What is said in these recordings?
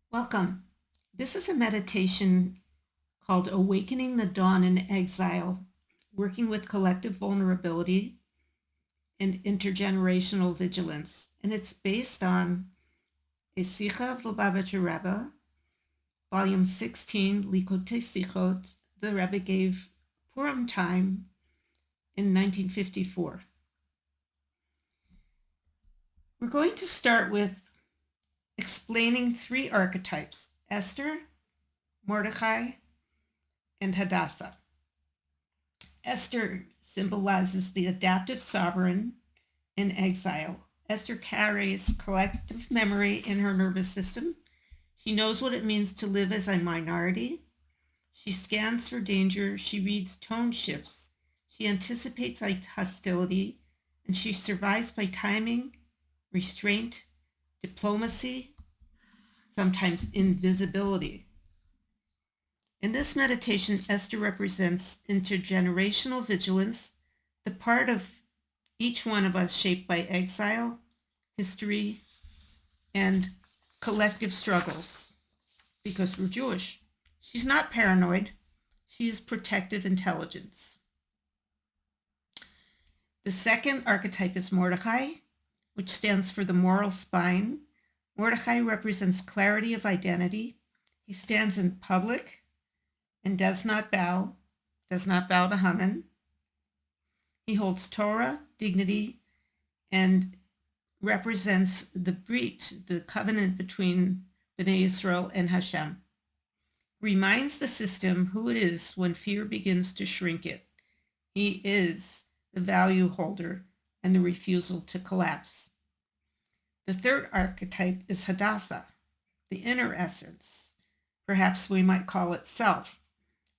Welcome. This is a meditation called Awakening the Dawn in Exile, working with collective vulnerability and intergenerational vigilance. And it's based on a Sikha of Lubavitcher Rebbe, volume 16, Likutei Sichot, the Rebbe gave Purim time in 1954. We're going to start with explaining three archetypes: Esther, Mordechai, and Hadassah. Esther symbolizes the adaptive sovereign in exile. Esther carries collective memory in her nervous system. She knows what it means to live as a minority. She scans for danger. She reads tone shifts. She anticipates hostility, and she survives by timing, restraint, diplomacy, sometimes invisibility. In this meditation, Esther represents intergenerational vigilance, the part of each one of us shaped by exile, history, and collective struggles, because we're Jewish. She's not paranoid. She is protective intelligence. The second archetype is Mordechai, which stands for the moral spine. Mordechai represents clarity of identity. He stands in public and does not bow to Haman. He holds Torah, dignity, and represents the brit, the covenant between Bnei Yisrael and Hashem. Reminds the system who it is when fear begins to shrink it. He is the value holder and the refusal to collapse. The third archetype is Hadassah, the inner essence. Perhaps we might call it self.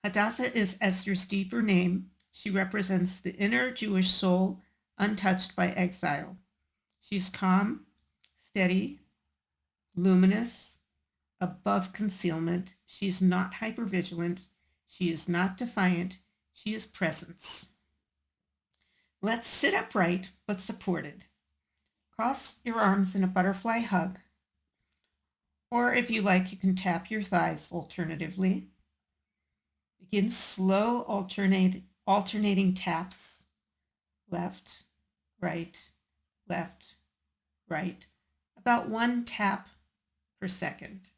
Hadassah is Esther's deeper name. She represents the inner Jewish soul untouched by exile. She's calm, steady, luminous, above concealment. She's not hypervigilant. She is not defiant. She is presence. Let's sit upright but supported. Cross your arms in a butterfly hug. Or if you like, you can tap your thighs alternatively. Begin slow alternating taps, left, right, left, right, about one tap per second.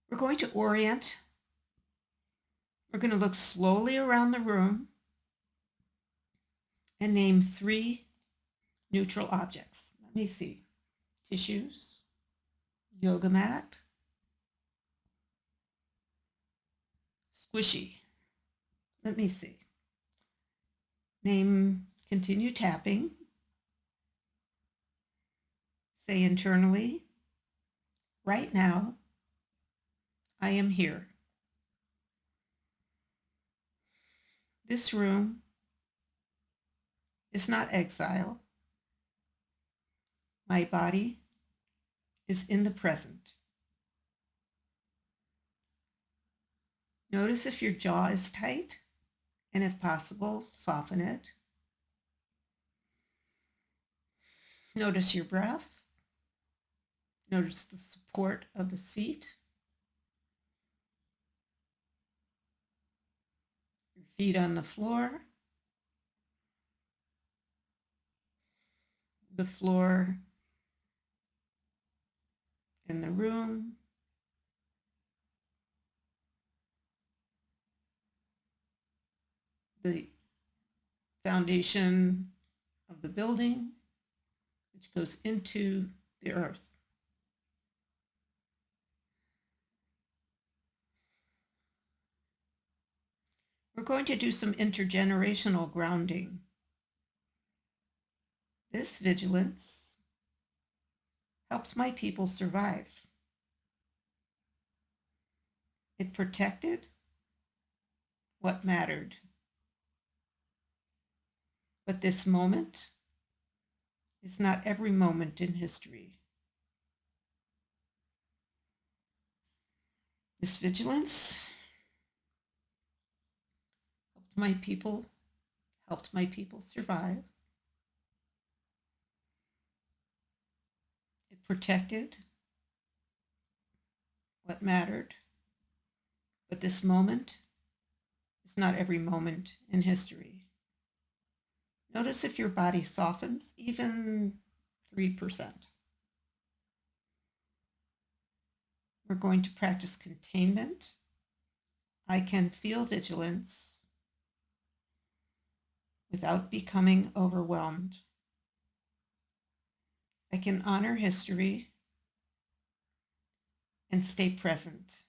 We're going to orient. We're going to look slowly around the room and name three neutral objects. Let me see. Tissues, yoga mat, squishy. Let me see. Continue tapping. Say internally, right now, I am here. This room is not exile. My body is in the present. Notice if your jaw is tight, and if possible, soften it. Notice your breath. Notice the support of the seat. Your feet on the floor. The floor in the room. The foundation of the building, which goes into the earth. We're going to do some intergenerational grounding. This vigilance helped my people survive. It protected what mattered. But this moment is not every moment in history. This vigilance helped my people survive. It protected what mattered. But this moment is not every moment in history. Notice if your body softens, even 3%. We're going to practice containment. I can feel vigilance without becoming overwhelmed. I can honor history and stay present.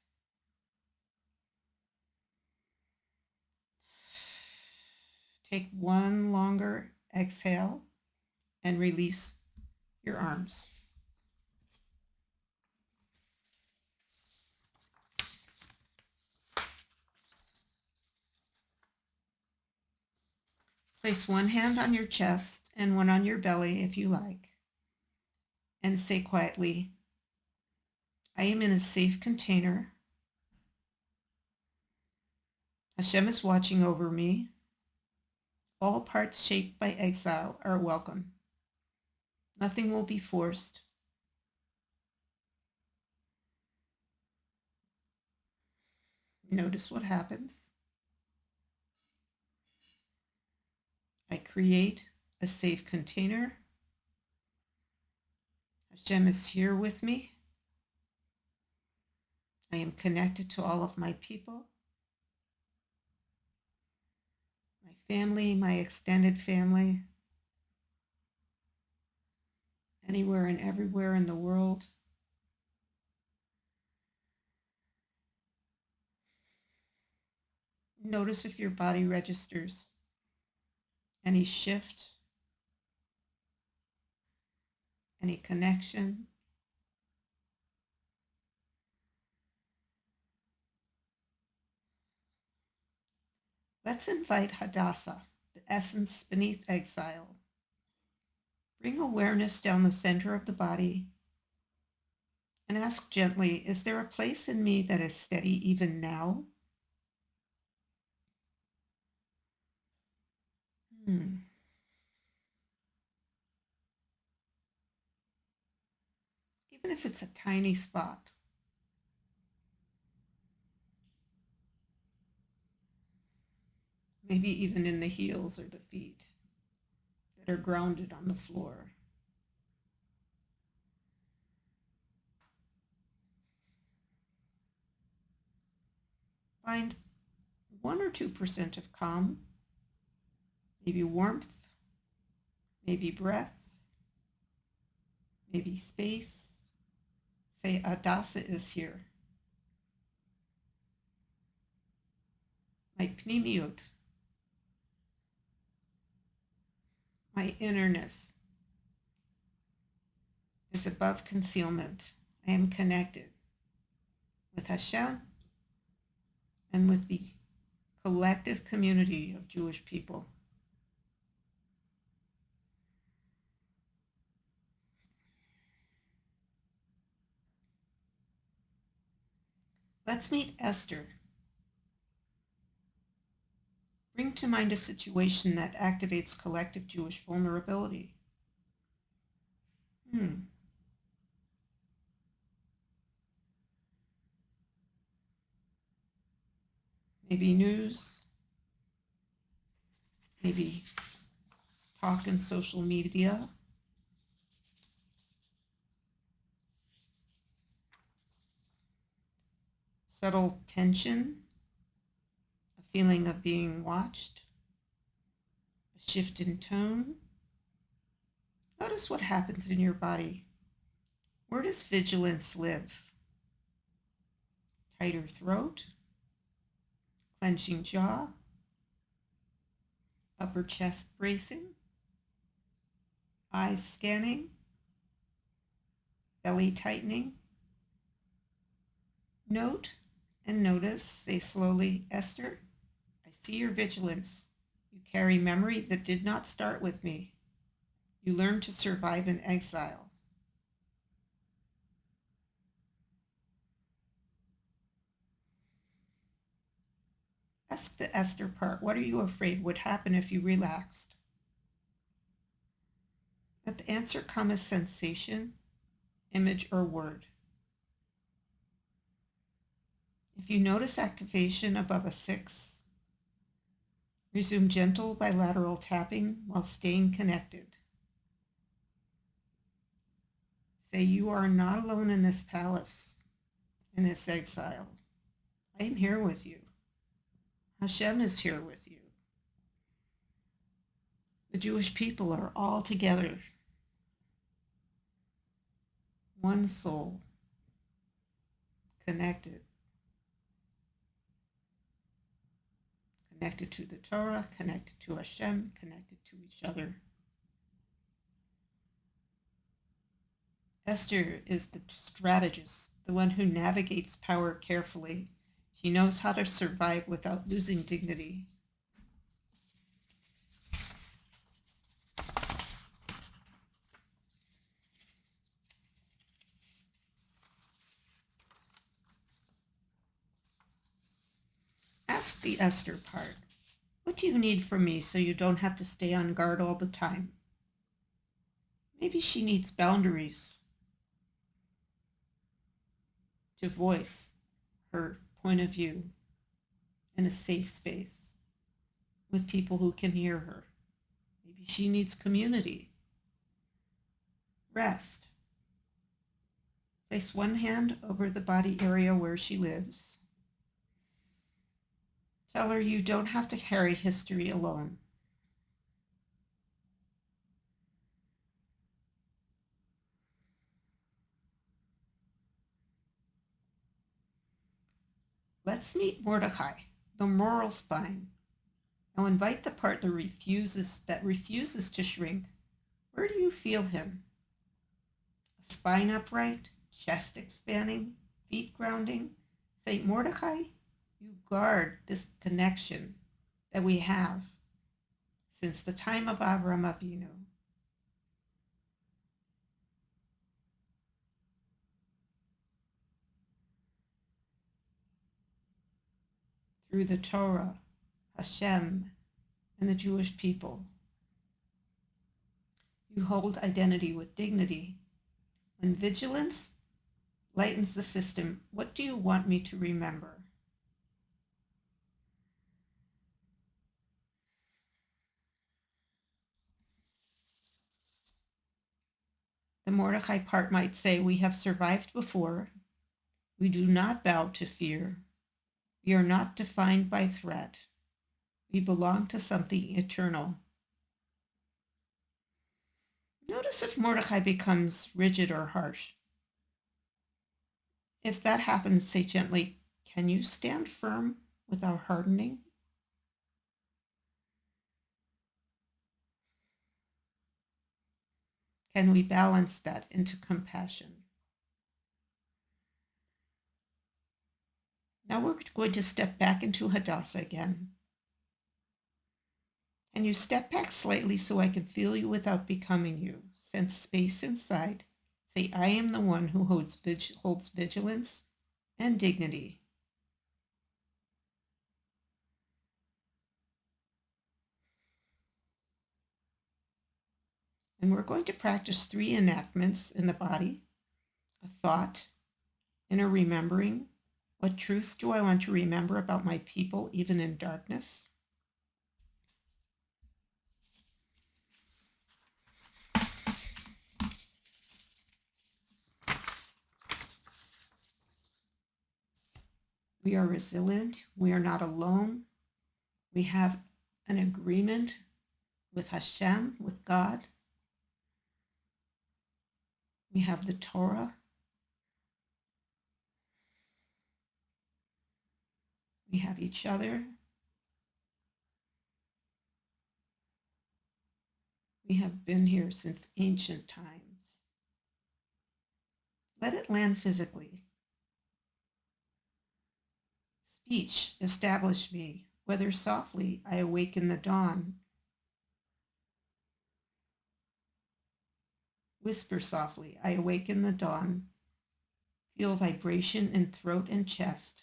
Take one longer exhale and release your arms. Place one hand on your chest and one on your belly if you like, and say quietly, I am in a safe container. Hashem is watching over me. All parts shaped by exile are welcome. Nothing will be forced. Notice what happens. I create a safe container. Hashem is here with me. I am connected to all of my people, my family, my extended family, anywhere and everywhere in the world. Notice if your body registers any shift, any connection. Let's invite Hadassah, the essence beneath exile. Bring awareness down the center of the body and ask gently, is there a place in me that is steady even now? Even if it's a tiny spot. Maybe even in the heels or the feet that are grounded on the floor. Find 1 or 2% of calm, maybe warmth, maybe breath, maybe space. Say, Hadassah is here. My pnimiut, my innerness is above concealment. I am connected with Hashem and with the collective community of Jewish people. Let's meet Esther. Bring to mind a situation that activates collective Jewish vulnerability. Maybe news, maybe talk in social media. Subtle tension, a feeling of being watched, a shift in tone. Notice what happens in your body. Where does vigilance live? Tighter throat, clenching jaw, upper chest bracing, eyes scanning, belly tightening. Note and notice, say slowly, Esther, I see your vigilance. You carry memory that did not start with me. You learned to survive in exile. Ask the Esther part. What are you afraid would happen if you relaxed? Let the answer come as sensation, image, or word. If you notice activation above a 6, resume gentle bilateral tapping while staying connected. Say, you are not alone in this palace, in this exile. I am here with you. Hashem is here with you. The Jewish people are all together. One soul, connected. Connected to the Torah, connected to Hashem, connected to each other. Esther is the strategist, the one who navigates power carefully. She knows how to survive without losing dignity. Ask the Esther part. What do you need from me so you don't have to stay on guard all the time? Maybe she needs boundaries to voice her point of view in a safe space with people who can hear her. Maybe she needs community, rest. Place one hand over the body area where she lives. Tell her you don't have to carry history alone. Let's meet Mordechai, the moral spine. Now invite the part that refuses to shrink. Where do you feel him? A spine upright, chest expanding, feet grounding. Say, Mordechai, you guard this connection that we have since the time of Avraham Avinu. Through the Torah, Hashem, and the Jewish people. You hold identity with dignity. When vigilance lightens the system, what do you want me to remember? The Mordechai part might say, we have survived before. We do not bow to fear. We are not defined by threat. We belong to something eternal. Notice if Mordechai becomes rigid or harsh. If that happens, say gently, can you stand firm without hardening? Can we balance that into compassion? Now we're going to step back into Hadassah again. Can you step back slightly so I can feel you without becoming you? Sense space inside. Say, I am the one who holds vigilance and dignity. And we're going to practice 3 enactments in the body: a thought, inner remembering. What truths do I want to remember about my people, even in darkness? We are resilient. We are not alone. We have an agreement with Hashem, with God. We have the Torah. We have each other. We have been here since ancient times. Let it land physically. Speech, establish me, Whether softly, I awaken the dawn. Whisper softly, I awaken the dawn. Feel vibration in throat and chest.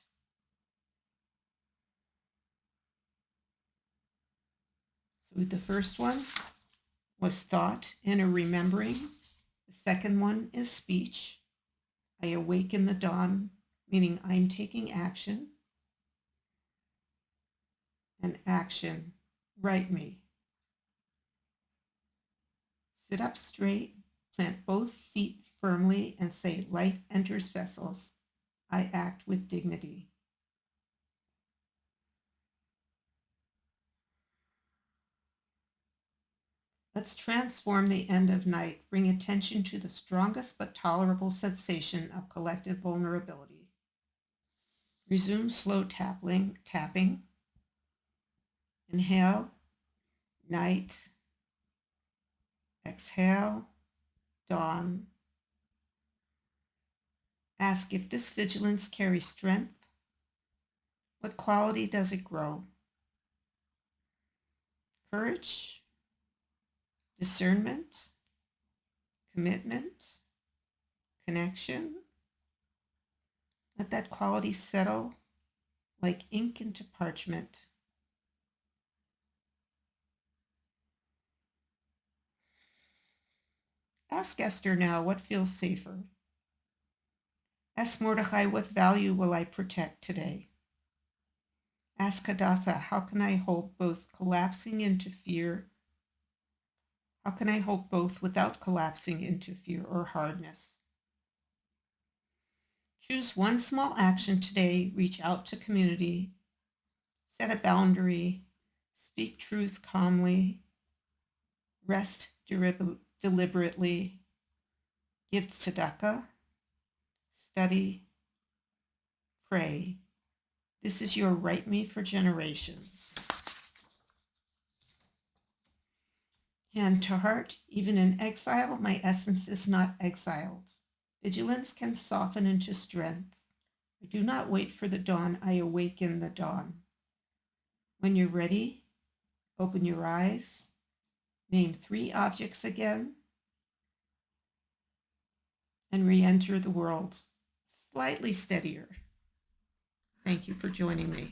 So the first one was thought and a remembering. The second one is speech. I awaken the dawn, meaning I'm taking action. And action, write me. Sit up straight, plant both feet firmly, and say, light enters vessels. I act with dignity. Let's transform the end of night. Bring attention to the strongest but tolerable sensation of collective vulnerability. Resume slow tapping. Inhale, night. Exhale, dawn. Ask if this vigilance carries strength. What quality does it grow? Courage, discernment, commitment, connection. Let that quality settle like ink into parchment. Ask Esther now what feels safer. Ask Mordechai, what value will I protect today? Ask Hadassah, how can I hope both collapsing into fear? How can I hope both without collapsing into fear or hardness? Choose one small action today, reach out to community, set a boundary, speak truth calmly, rest deliberately, give tzedakah, study, pray. This is your write me for generations. Hand to heart, even in exile, my essence is not exiled. Vigilance can soften into strength. I do not wait for the dawn, I awaken the dawn. When you're ready, open your eyes, name 3 objects again, and re-enter the world slightly steadier. Thank you for joining me.